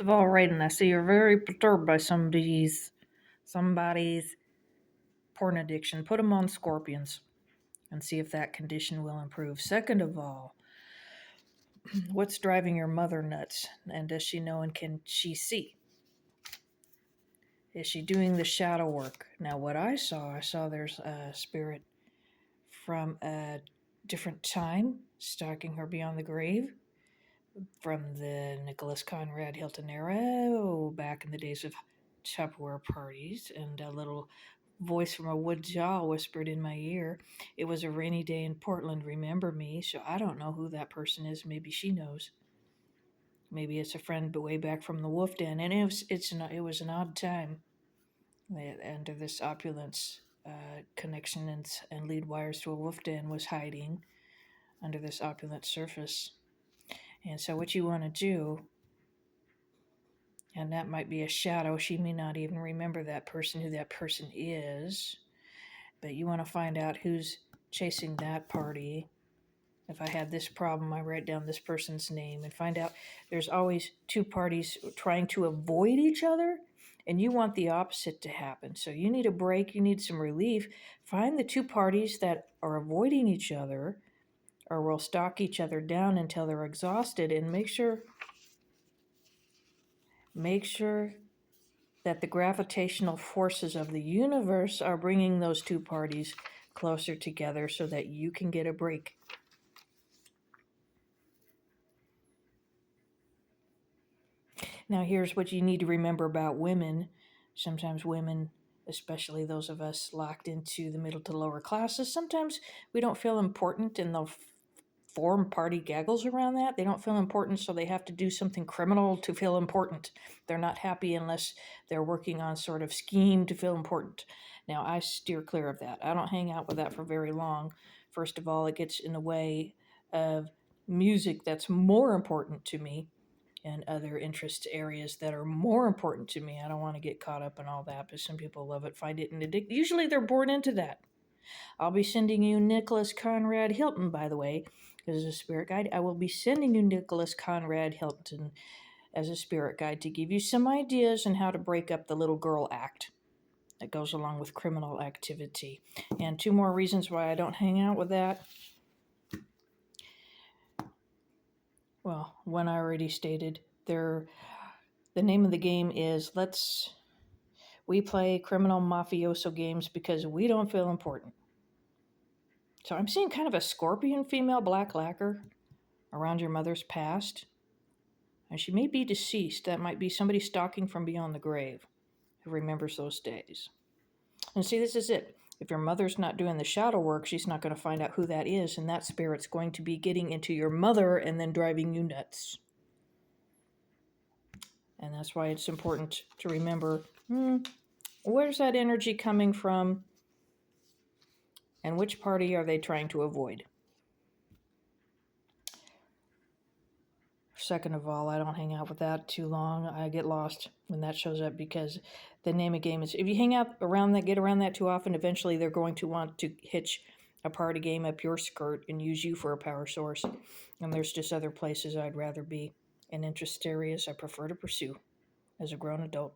of all, Raiden, I see you're very perturbed by somebody's porn addiction. Put them on scorpions and see if that condition will improve. Second of all, what's driving your mother nuts? And does she know and can she see? Is she doing the shadow work? Now, what I saw there's a spirit from a different time stalking her beyond the grave from the Nicholas Conrad Hilton era, back in the days of Tupperware parties, and a little voice from a wood jaw whispered in my ear, "It was a rainy day in Portland, remember me?" So I don't know who that person is. Maybe she knows. Maybe it's a friend but way back from the Wolf Den. And it was an odd time under this opulence. Connection and lead wires to a wolf den was hiding under this opulent surface. And so, what you want to do, and that might be a shadow, she may not even remember that person, who that person is, but you want to find out who's chasing that party. If I had this problem, I write down this person's name and find out there's always two parties trying to avoid each other, and you want the opposite to happen. So you need a break, you need some relief. Find the two parties that are avoiding each other or will stalk each other down until they're exhausted, and make sure that the gravitational forces of the universe are bringing those two parties closer together so that you can get a break. Now, here's what you need to remember about women. Sometimes women, especially those of us locked into the middle to lower classes, sometimes we don't feel important, and they'll form party gaggles around that. They don't feel important, so they have to do something criminal to feel important. They're not happy unless they're working on sort of scheme to feel important. Now, I steer clear of that. I don't hang out with that for very long. First of all, it gets in the way of music that's more important to me and other interest areas that are more important to me. I don't want to get caught up in all that, but some people love it, find it an addict. Usually they're born into that. I'll be sending you Nicholas Conrad Hilton, by the way, as a spirit guide. I will be sending you Nicholas Conrad Hilton as a spirit guide to give you some ideas on how to break up the little girl act that goes along with criminal activity. And two more reasons why I don't hang out with that. Well, one I already stated. The name of the game is we play criminal mafioso games because we don't feel important. So I'm seeing kind of a scorpion female black lacquer around your mother's past. And she may be deceased. That might be somebody stalking from beyond the grave who remembers those days. And see, this is it. If your mother's not doing the shadow work, she's not going to find out who that is, and that spirit's going to be getting into your mother and then driving you nuts. And that's why it's important to remember, where's that energy coming from, and which party are they trying to avoid? Second of all, I don't hang out with that too long. I get lost when that shows up because the name of game is, if you hang out around that, get around that too often, eventually they're going to want to hitch a party game up your skirt and use you for a power source. And there's just other places I'd rather be, and interest areas I prefer to pursue as a grown adult.